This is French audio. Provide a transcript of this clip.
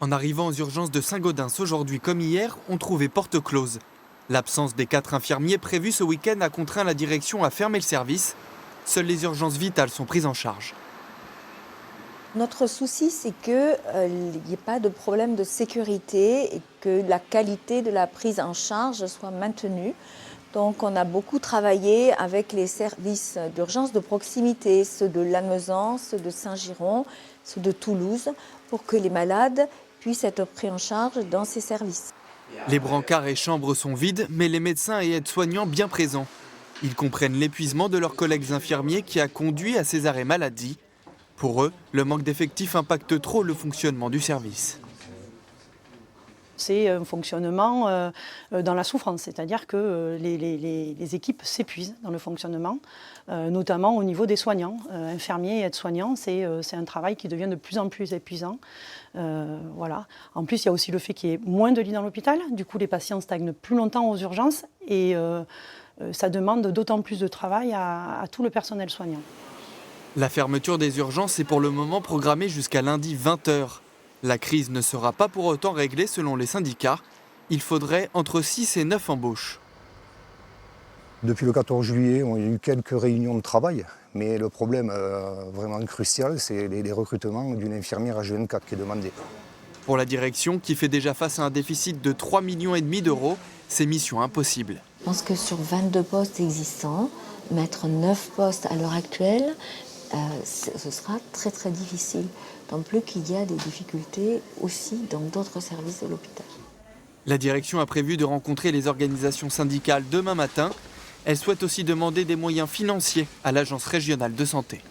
En arrivant aux urgences de Saint-Gaudens aujourd'hui comme hier, on trouvait porte close. L'absence des 4 infirmiers prévus ce week-end a contraint la direction à fermer le service. Seules les urgences vitales sont prises en charge. Notre souci, c'est qu'il n'y ait pas de problème de sécurité et que la qualité de la prise en charge soit maintenue. Donc on a beaucoup travaillé avec les services d'urgence de proximité, ceux de Lannemezan, ceux de Saint-Girons, ceux de Toulouse, pour que les malades puissent être pris en charge dans ces services. Les brancards et chambres sont vides, mais les médecins et aides-soignants bien présents. Ils comprennent l'épuisement de leurs collègues infirmiers qui a conduit à ces arrêts maladie. Pour eux, le manque d'effectifs impacte trop le fonctionnement du service. C'est un fonctionnement dans la souffrance, c'est-à-dire que les équipes s'épuisent dans le fonctionnement, notamment au niveau des soignants. Infirmiers et aides-soignants, c'est un travail qui devient de plus en plus épuisant. Voilà. En plus, il y a aussi le fait qu'il y ait moins de lits dans l'hôpital. Du coup, les patients stagnent plus longtemps aux urgences et ça demande d'autant plus de travail à tout le personnel soignant. La fermeture des urgences est pour le moment programmée jusqu'à lundi 20h. La crise ne sera pas pour autant réglée selon les syndicats. Il faudrait entre 6 et 9 embauches. Depuis le 14 juillet, on a eu quelques réunions de travail, mais le problème vraiment crucial, c'est les recrutements d'une infirmière H24 qui est demandé. Pour la direction, qui fait déjà face à un déficit de 3,5 millions d'euros, c'est mission impossible. Je pense que sur 22 postes existants, mettre 9 postes à l'heure actuelle, ce sera très très difficile. Tant plus qu'il y a des difficultés aussi dans d'autres services de l'hôpital. La direction a prévu de rencontrer les organisations syndicales demain matin. Elle souhaite aussi demander des moyens financiers à l'Agence régionale de santé.